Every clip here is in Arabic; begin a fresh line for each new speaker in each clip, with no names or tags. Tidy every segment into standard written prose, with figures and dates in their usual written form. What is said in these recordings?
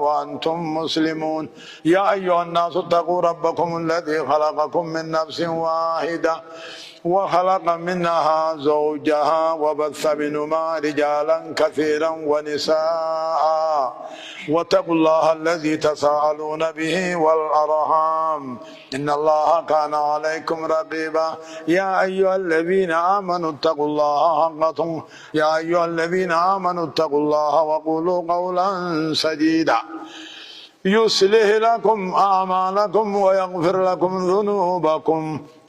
وأنتم مسلمون. يا أيها الناس اتقوا ربكم الذي خلقكم من نفس واحدة وخلق منها زوجها وبث منهما رجالا كثيرا ونساء واتقوا الله الذي تساءلون به والأرحام إن الله كان عليكم رقيبا. يا أيها الذين آمنوا اتقوا الله وقولوا قولا سديدا يصلح لكم أعمالكم ويغفر لكم ذنوبكم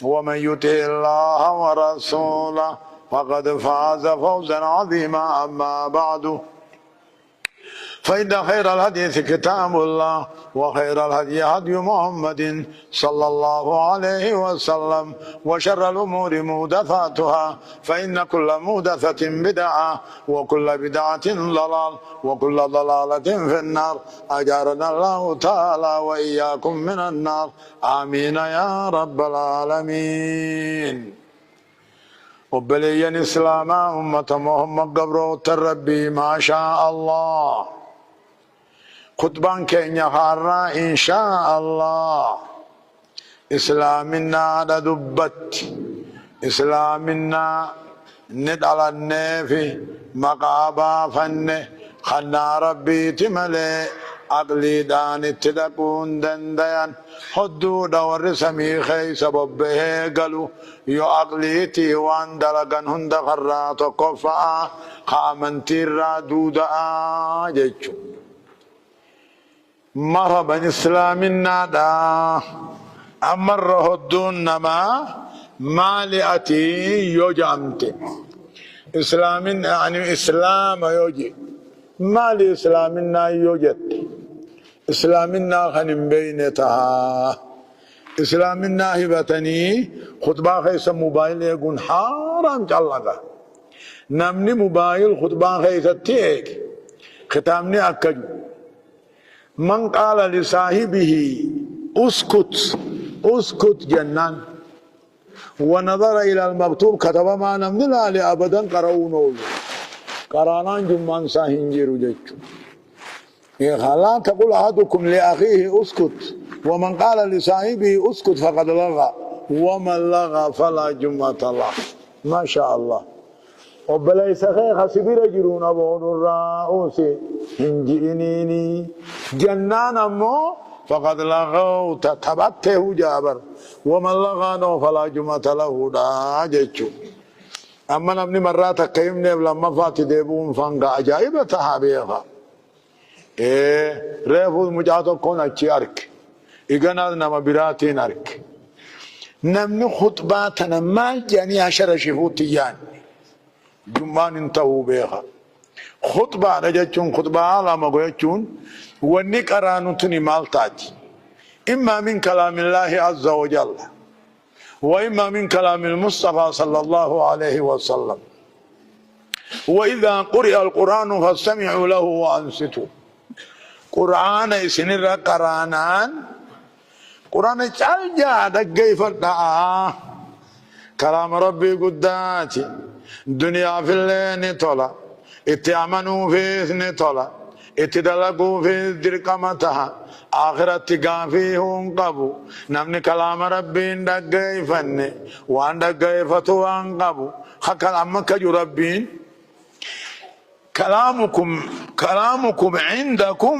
ومن يطع الله ورسوله فقد فاز فوزا عظيما. أما بعد فإن خير الحديث كتاب الله وخير الهدي هدي محمد صلى الله عليه وسلم وشر الأمور محدثاتها فإن كل محدثة بدعة وكل بدعة ضلال وكل ضلالة في النار. أجارنا الله تعالى وإياكم من النار آمين يا رب العالمين. وبلين إسلام أمة محمد قبرو تربي ما شاء الله خطبان كينيا خارا إن شاء الله إسلامنا دبت إسلامنا ند على النفي مقابا فن خنا ربي تملي أقلي دان تدقون دنديان حدود ورسمي خي سبب به قالوا يو أقلي تيوان دلقن هند خرات قفا خامن تيرا دودا جيشو. مرحبا إسلامنا دا أمره الدون نما مالئتي يوجامت إسلامنا يعني إسلام يوجي مالي إسلامنا يوجد إسلامنا خنم بينتها إسلامنا هبتني خطبا خيس موبايل يقول حرام جلقا نمني موبايل خطبا خيس تيك ختامني أكجو. من قال لصاحبه اسكت جنان ونظر إلى المكتوب كتب ما نمنا لأبدا قرؤونه قرانان جمان ساهنجيرو جيتشو. لا تقول أحدكم لأخيه اسكت ومن قال لصاحبه اسكت فقد لغى ومن لغى فلا جمعة له. ما شاء الله. وبليس خيخ سبير جرون أبون الرؤوس هنجئنيني جنان أمو فقد لغوا تتبته جابر ومن لغانو فلا جمعة له دا جيتشو. أما نبني مرات قيمني لما فات ديبون فانقا أجائب تحابيها ريفو مجاتو كون اچي أرك إغنى نما براتين أرك نمني خطباتنا ما جاني عشر شفوتيان جمان انتهوا بيها خطبة رجتون خطبة عالم قويتون ونك أرانتني مالتاتي إما من كلام الله عز وجل وإما من كلام المصطفى صلى الله عليه وسلم. وإذا قرئ القرآن فاستمعوا له وأنصتوا. قرآن سنر قرانان قرآن جاء دقي فردعا كلام ربي قداتي دنيا في الليل طلع اتعمنوا في اثن طلع اتدلقوا في درقمتها آخرت فيه انقبوا نمني كلام ربي دقي فن وان دقي فتو انقبوا خكال أمك جو ربين كلامكم عندكم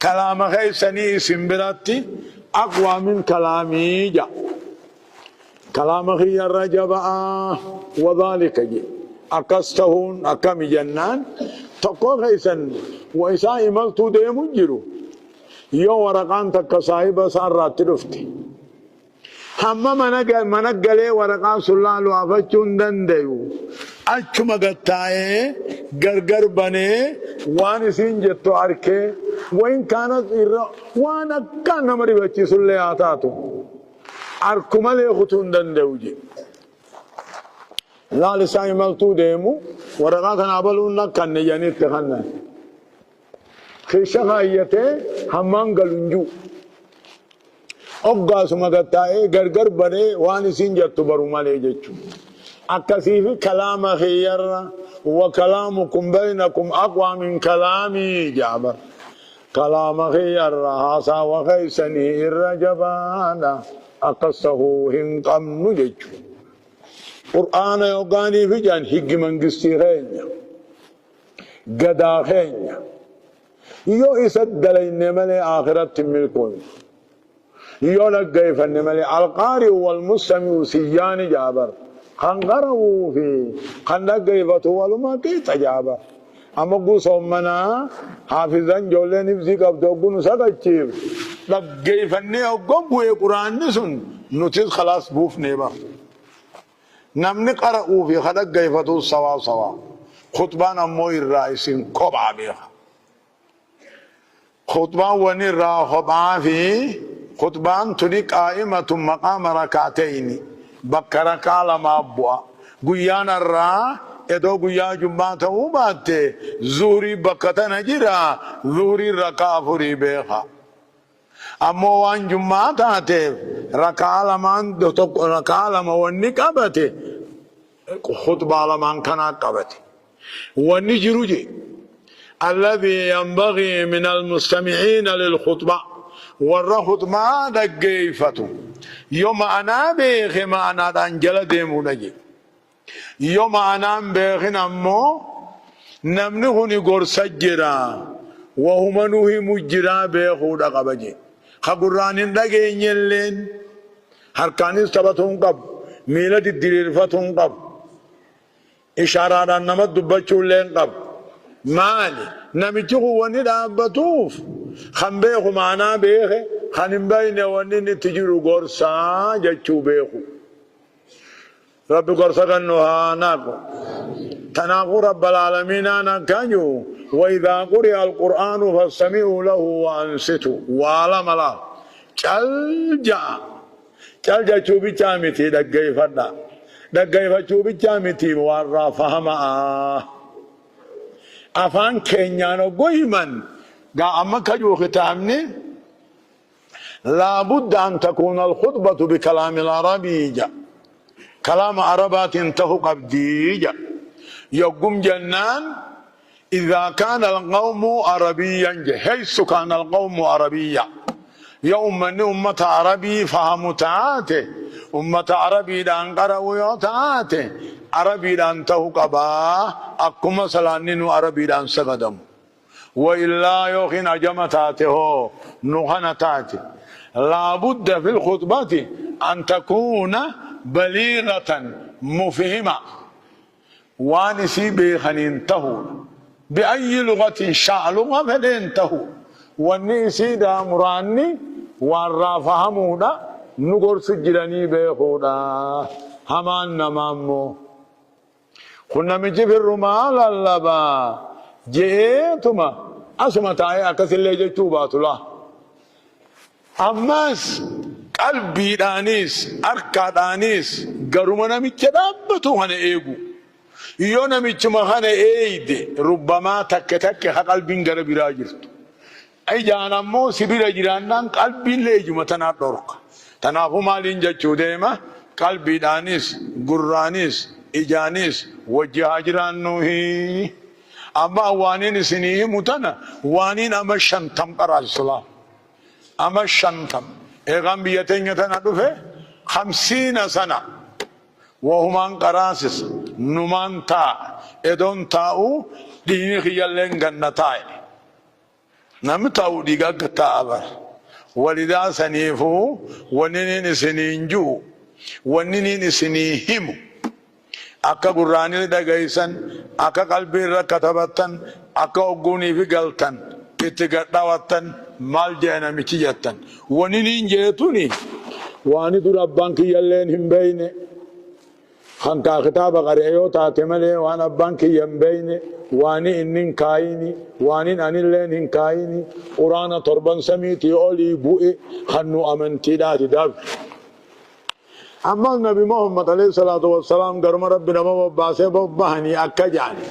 كلام خيسني سنبراتي أقوى من كلامي جا كلام خي الرجب وذلك جي أكستهون أكم جنان تقو خيسن وإسا إملتو دي مجرو يو ورقان تك صاحب سان رات رفتي هم منقلي ورقان سلال وفتشون دنديو أچما قطعه غرغر بني وان سنجتو أركي وإن كانت وانا كان نمري بچي سلي آتاتو أركما لي خطون دنديو جي لا لساني ملتو ديمو ورقات نابلون نكن نجاني تخنن خيشة آيته همان قلنجو أقاس مقطعه غرغر بني وان سنجتو برما لي جيچو أكثيف كلام خير وكلامكم بينكم أقوى من كلامي جابر كلام خير هاسا وخيسني الرجبانا أقصه هنقم نجج قرآن يوغاني في جان هج من قصي خينيا قدا خينيا يو إسد لين ملي آخرت ملكون يو لقاي فن ملي القارئ والمستمع سيان جابر خنقروا في خنقاي فتوالو ما كي تجابر أما قو صومنا حافظان جولي نفسي قبضو قو نساقاتيب لقاي فن يوغم قرآن نسن نتيز خلاص بوف نيبا نمني قرأوا في خلقاي فتو سوا سوا خطبان أموي الرئيسين كوبا بيخ خطبان وني راخبا في خطبان تلي قائمة مقام ركعتين بكرك على ما أبوا قيان الرا ادو قيا جمعة وبات زوري بكتنا جرا زوري ركافري بيخا أمو وان جمعة تاتي ركع لمان ركع لما وني كبتي خطبة لمان كنا كبتي وني جروجي الذي ينبغي من المستمعين للخطبة والخطبة دقيفته يوم أنا بيخ ما أنا دانجل ديمو نجي يوم أنا بيخ نمو نمنهني قر سجرا وهم نوهي مجرا بيخو دقبجي خقرانين دقين يلين هركاني استبتهم قب ميلة الدريرفتهم قب إشارة نمت دبتشو لين قب مالي نمتخو وني دابتوف خن بيخو معنا بيخي خن بين وني نتجرو قرصا جتشو بيخو رب قرصا كنوها ناكو تناقو رب العالمين أنا كانيو وإذا قرئ القرآن فاستمعوا له وأنصتوا وعلم الله چل جا چوبی چامتی دقائی فدا دقائی فچوبی چامتی وارا فهما افان کینیانو گویمن قا اما كجو ختامني لابد أن تكون الخطبة بكلام العربي كلام عربات انتهوا قبديجا يقوم جنان إذا كان القوم عربيا حيث كان القوم عربيا يوم أن أمة عربي فهموا تاته أمة عربي دان قرأوا تاته عربي دان تهقبا أكو مثلا نينو عربي دان سقدم وإلا يوخين أجمتاته نغنتاته لابد في الخطبة أن تكون بليغة مفهمة وانسي بيخنين تهو بأي لغة شاء لغة فلين تهو والنسي دا مراني وارا فهمونا نقر سجراني بيخونا همان نمامو كنا مجي في الرمال اللبا جئتما أسمى تايا كسلي جتوبات الله أماس قلبي دانيس أركا دانيس قرمنا مجدابتو هن إيقو يونا مجمع هن إيد ربما تك تك قلبين قربي راجرتو أي جانا مو سبيل جيرانان قلبين ليجو تنادرك تنافو مالين جتشو ديما قلبي دانيس قرانيس إجانيس وجه جيران نوهي أما وانين سنيه متنا وانين أما شنتم قرار الصلاة أما الشنتم إيغام بيتين يتنادفه 50 سنة وهمان قراسس نمان تا إدون تاو ديني خيالين غنطاي نم تاو ديغا كتابر ولذا سنيفو ونينين سنينجو ونينين سنيهمو أكا قراني دقايسان أكا قلبي ركتبتن أكا أقوني في قلتن اتقاطاوتن مال جانا ميتيجتن ونينين جيتوني واني دور أبان كي يلين هم بيني خانكا خطاب غريو تاتمالي وانا أبان كي ينبيني واني إنين كايني واني أنين لين كايني قرانا تربان سميتي أولي بوئي خنو أمنتي داتي داب أما النبي محمد عليه الصلاة والسلام قرم ربنا مباسي ببهني أكا جاني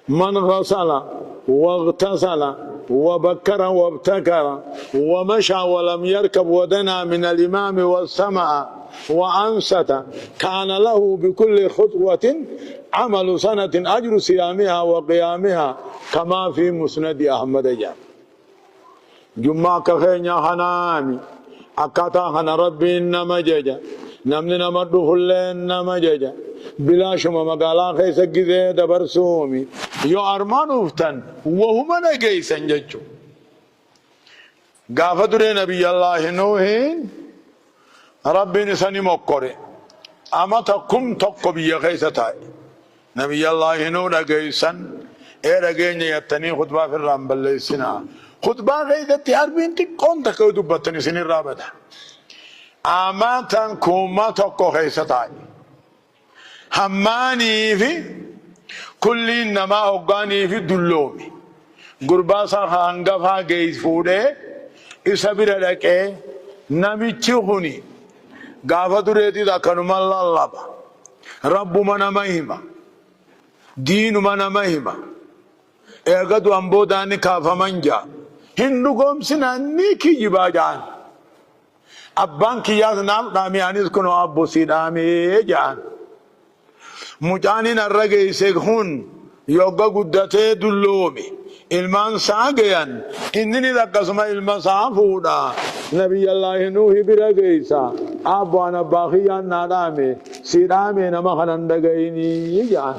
من غسل واغتسل وبكر وابتكر ومشى ولم يركب ودنا من الإمام والسمع وأنست كان له بكل خطوة عمل سنة أجر صيامها وقيامها كما في مسند أحمد جاب جمعة كخينيا خنامي أكاتا خنا ربي إنما ججا نمني نمدو خلين إنما ججا بلا شما مقالا خيسا جزي دبرسومي يو أرمان افتن وهما نجيسا ججو قافت نبي الله نوحين ربي نساني مقري أما تقوم تقو بيا خيسا تاي نبي الله نوح نجيسا إيه رجيني يتني خطبة في الرمبل ليسنا خطبة غيدة تياربين تكون تكو دبتني سنين رابطة أما تنكوما تقو خيسا تاي هماني في كل نما أوغاني في دلومي غرباسا هانغفا جيس فوده إسابير لك نمي تشوهني غافا دريدي دا كنم الله رب من مهما دين من مهما اغدو امبوداني كافا منجا هندو قوم سناني كي جباجان أبان كياس نام دامي آنيس كنو أبو سيدامي جان مجانين الرقي سيخون يوغا قدته دلومي ilman saagayan inni lakkasuma ilma saafuudha nabiy allah nuuhi bira geeysa abwana baaqiyan naadame siidame nama kanan dagayni jaan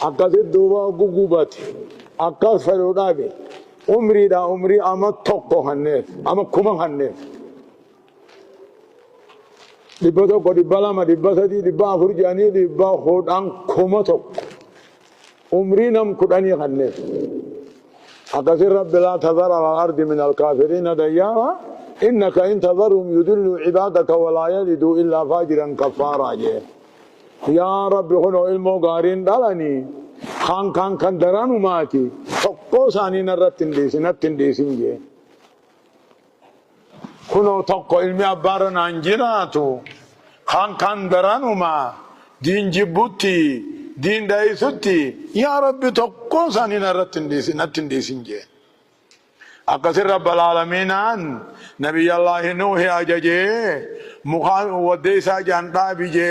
akkasit duuba gugubati akkas fedhuudhaabe umri ama tokko hanneef ama kuma hanneef dhibba tokko dhibba lama dhibba sadii dhibba afur jaanii dhibba hodhan kuma tokko عمري نم كداني خنف أكثر رب لا تذر على الأرض من الكافرين ديارا إنك إن تذرهم يدلوا عبادك ولا يلدوا إلا فاجرا كفارا يا رب خنو علمو غارين دالاني خان درانو ماتي تقو ساني نرتن ديسين جي خنو تقو علمي أبارنا انجراتو خان درانو ما دين جبوتي دين دايسوتي يا ربي تقو ساني نرتن ديسين جي أكثر رب العالمين نبي الله نوح أجاجي مخال وديسا جانتا بيجي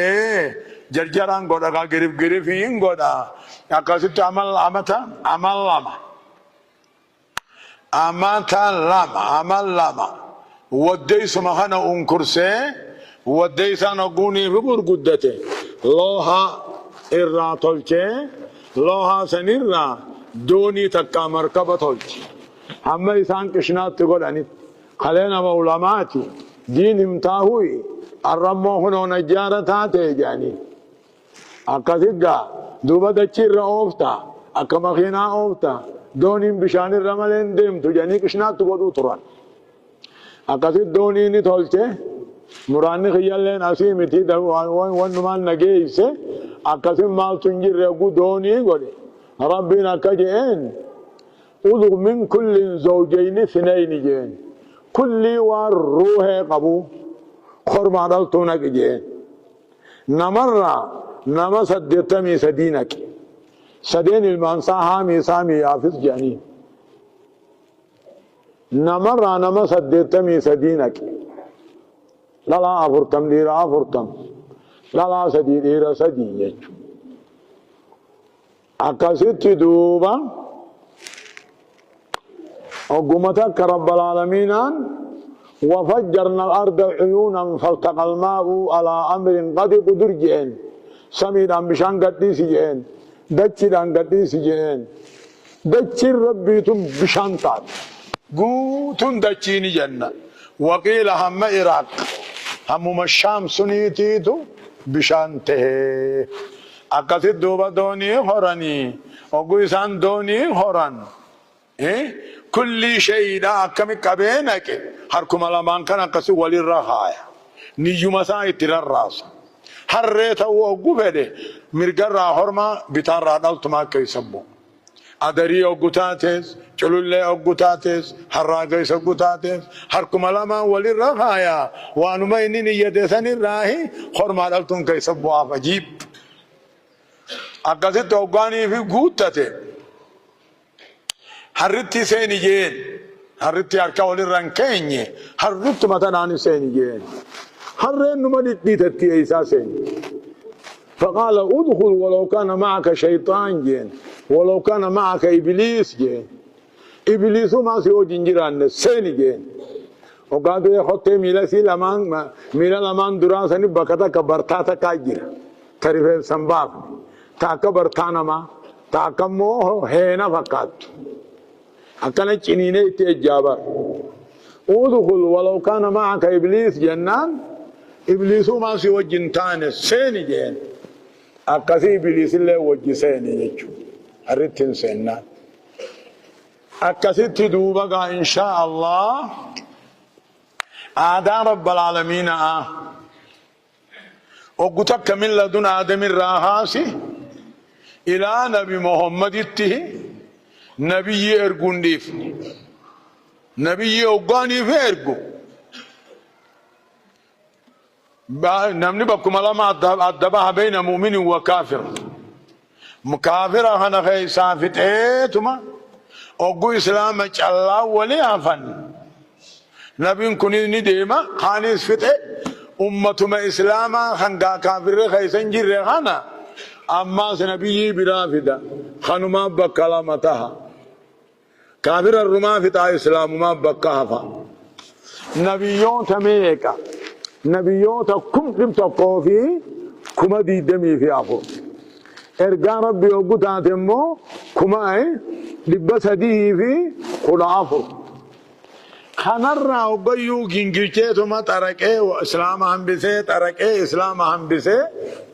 جرجران غودا غريفين غودا أكثر عمل لما وديس مخانا انكرسي وديسا نقوني ببور قدته لوها irraa tolchee loohaa sanirraa doonii takka markaba tolche hamma isaan qishnaatti godhanitti kalee nama ulamaati diin himtaahuyi arrammoo kunoo najjaara taate jedhanii akkasiggaa duuba dachiirra oofta akka makiinaa oofta dooniin bishaanirra malee hin deemtu jedhanii qishnaatti godhuu turan akkasit dooniini tolche muraanni kiyyalleen asii miti wannumaan nageeyse أكثر ما تنجر يقودوني قولي ربنا كجئين أذق من كل زوجين اثنين جين كل والروح قبو خرم عدلتونك جين نمر نما سدتمي سدينك سدين المنصى حامي سامي يافز جاني نمر نما سدتمي سدينك لا أفرتم ليرا أفرتم لا سدي ديرا سدي يجو أكاسيت دوبا أقومتك رب العالمين وفجرنا الأرض عيونا فالتقى الماء على أمر قد قدر جين سميدا بشان قديس جين دجران قديس جين دجر ربيتم بشان تات قوتن دجيني جنة وقيل هم إراق هم الشام سنيتيتو بشانته أكثر دوبا دوني هوراني أقويسان دوني هوران كل شيء دا أكمل كبينك هركم على مانكنا كسو ولي الرخايا نيجوما سايتر الراس هرّيتا وقفده مرقرّا هرما بتان رادل تما كيسبو أدري أقوتاتيس چلولي أقوتاتيس هرّاقيس أقوتاتيس هركم على ما ولي الرخايا وانما إنني يدسان الراهي هرما دلتون كيسبو آفجيب أقاسي توقاني في قوتاتي هرّتي سيني جين هرّتي أركا ولي الرنكيني هرّت متناني سيني جين هرّين نما ديتتي إيسا سيني فقال ادخل ولو كان معك شيطان جين ولو كان معك إبليس جين إبليس ما سيو جنجران السين جين وقالوا يا خطي ميلا سي لمان ميلا لمان دراسني بكتا كبرتاتا كاجر تريفين سنباب تاكا برتانا ما تاكا موه هينا فقط أكنا چنيني تيجابر ادخل ولو كان معك إبليس جنان إبليس ما سيو جنتان السين جين أكاسي إبليس اللي وجه سين يجو أريتين سينان أكاسي تدوبا إن شاء الله آدم رب العالمين وقتك من لدن آدم الراهاسي إلى نبي محمد الته نبي إرقون ديفني نبي أوغاني في إرقو نمني بكم لما أدبها بين مؤمن وكافر مكافر أنا خي سافت إيتما أوغو إسلامك الله ولي أفن نبي كوني ديما خانيس فتح أمتما إسلاما خنقا كافر خيسن جر خانا أما سنبي برافدا خانما بكلامتها كافر الرما فتح إسلام ما بكها نبيون تميكا نبيون تكم تقوفي كما دي دمي في أخو إرقان ربي وقتا تمو كما لبس هديه في خلافه خنرنا وبيو جنجيتو ما تركه وإسلام هم بسه تركه إسلام هم بسه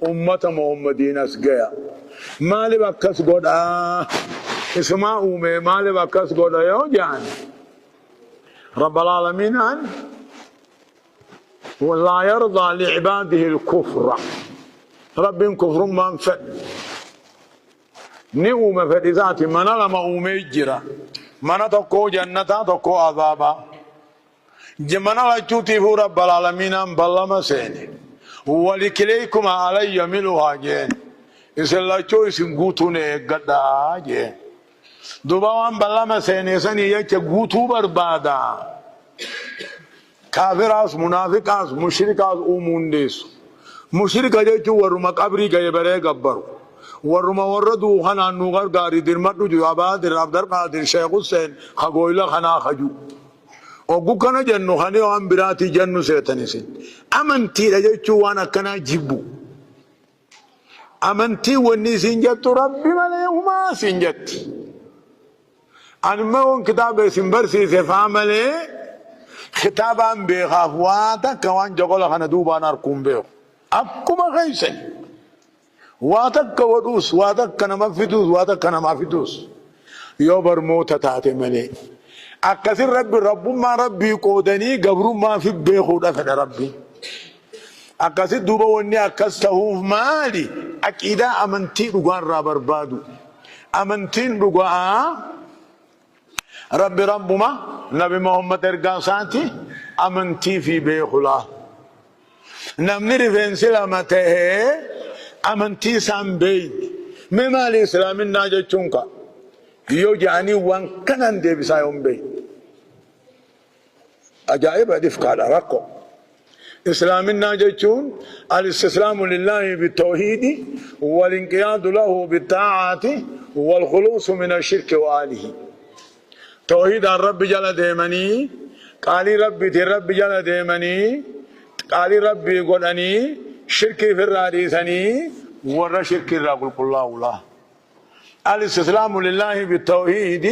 أمة محمدين أسجيا مالي بكس قدا اسمع أمي مالي بكس قدا يو جان رب العالمين أن ولا يرضى لعباده الكفر رب كفر منفد نيوم فديزاتي من لما أمي جرا من تكو جنة تكو عذابا جمنا لا تشوتي رب العالمين بلما سيني ولكليكم علي ملوها جين إسلا لا تشوي سنغوتوني غدا جين دوبا بلما سيني سني يك غوتو بربادا كافراس منافقاس مشركاس اومونديس مشرك جو ورما قبري گئے برے گبر ورما وردو خنا نوغر گاری درمدو جو آباد عبدالر قادر شیخ حسین خگویلا خنا خجو اوگو کنا جنو خانی وان براتی جنو سیتنی سید امنتی رجو وانا کنا جبو امنتی ونی سنجت ربی ملیهما سنجت انما ون کتاب سنبرسی سفاملی خطابان بخافواتا كوان جغل خنا دوبان اركم بيو اكما خيسن واتك ودوس واتك كنما فيدوس واتك كنما فيدوس يوبر موت تاتي ملي اكثر رب ما ربي قودني قبر ما في بيخو دفن ربي اكثر دوبا وني اكسته مالي اكيدا امنتي رغان رابر بادو امنتين رغان رب ما نبي محمد ارقاساتي امنتي في بيخلا نمني رفنسي لمته امنتي سامبي مما الاسلام الناجة چونكا يو جاني وان كنان دي بسايوم بي اجائب هدف قال رقو اسلام الناجة چون الاستسلام لله بالتوحيد والانقياد له بالطاعات والخلوص من الشرك وآله توحيد الرب جل ديمني قالي ربي تي رب جل ديمني قالي ربي قدني شركي في الراديسني ورى شركي رقل الله الله الاستسلام لله بالتوحيد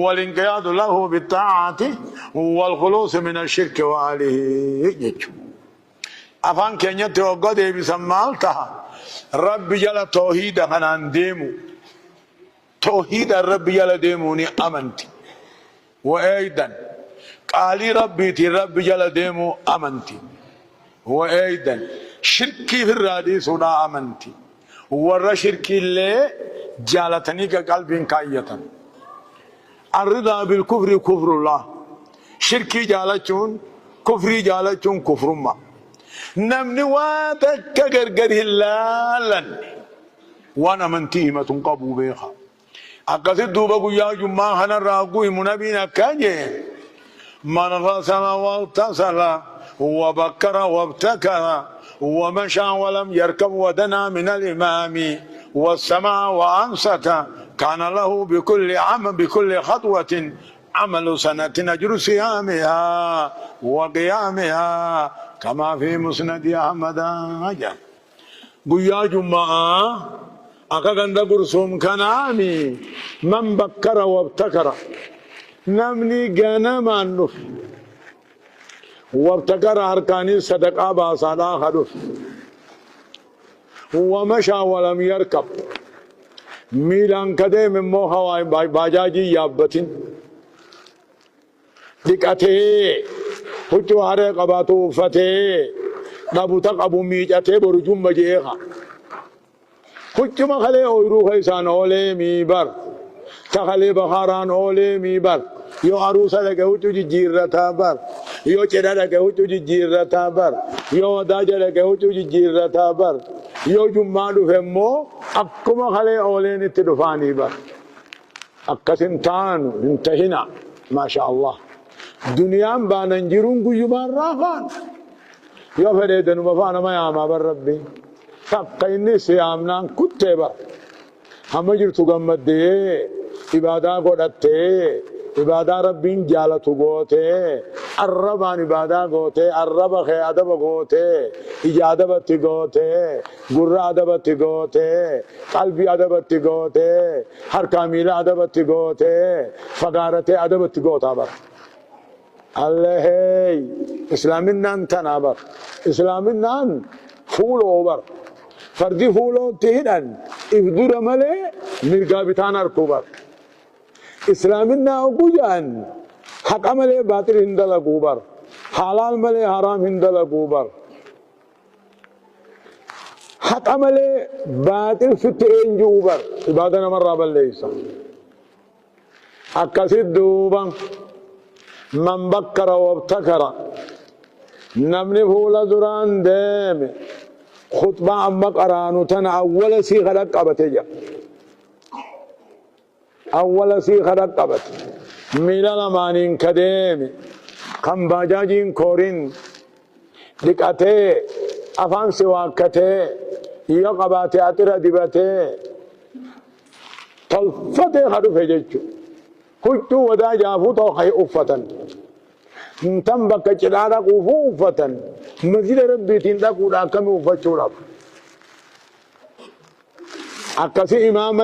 والانقياد له بالطاعة والخلوص من الشرك وآله يجو افان كينيا توقع دي بسمالتها رب جل توحيد خنان ديمو توحيد الرب جل ديموني امنتي وأيضا قالي ربي تي ربي جل ديمو أمنتي وأيضا شركي في الرادي سودا أمنتي ورا شركي اللي جالتني كقلب كايتا الرضا بالكفر كفر الله شركي جالتون كفري جالتون كفر ما نمني واتك غرغره لالن وانا منتي ما تنقبوا بيها أكثر دوبا قويا جمع هنا راقوي منبينا كاجي من غسل واغتسل وبكر وابتكر ومشى ولم يركب ودنا من الإمام والسمع وأنصت كان له بكل خطوة عمل سنة أجر صيامها وقيامها كما في مسند أحمد. قيا جمعة أكاكند قرصوم كنامي من بكر وابتكر نمني غنما نف وابتكر أركاني صدقاء باصادا خدف ومشى ولم يركب ميلان كده من موها باجاجي يابتين دكاته هجو هره قباتو فته نبوتا قبو ميجاته برجوم مجيخا هجو مخلي اويرو خيسان اولي ميبر تخلي بخاران اولي ميبر يو عروسا لكه هجو جيرتا بر يو چدا لكه هجو جيرتا بر يو داجا لكه هجو جيرتا بر يو جمعانو فمو اكو مخلي اولي نتدفاني بر اكسنتان انتهنا ما شاء الله دنيام باننجرون قيومان رافان يو فريدن مفانا ما ياما بر ربي تقيني سيامنان كتبا هم جرتو غمد دي عبادة قدت عبادة ربين جالتو قوتي الربان عبادة قوتي الرب خي عدب قوتي إجادة بطي قوتي قرر عدب بطي قوتي قلبي عدب بطي قوتي هر كاميل عدب بطي قوتي فقارتي عدب بطي قوتا بر الله اسلامنا تنابر اسلامنا فول اوبر فردي فولو تهدن افدور ملي مرقابتان اركوبر اسلامنا اوجان حق ملي باطل هندل اكوبر حلال ملي حرام هندل اكوبر حق ملي باطل فتين جوبر عبادنا مرة بالليسا اكاسد دوبا من بكر وابتكر نمني فولا دران ديم خطبة عمك أرانو تن أول سيخ رقبت جا أول سيخ رقبت ميلا لمانين كديم كم باجاجين كورين دكاته أفان سواكته يقباته أترى دباته طلفته خدو فججو كنتو ودا جافو تو خي أفتن تم بك چلارا قوفو أفتن مزيد ربي تندا قودا كم أفتشو رب أكسي إمام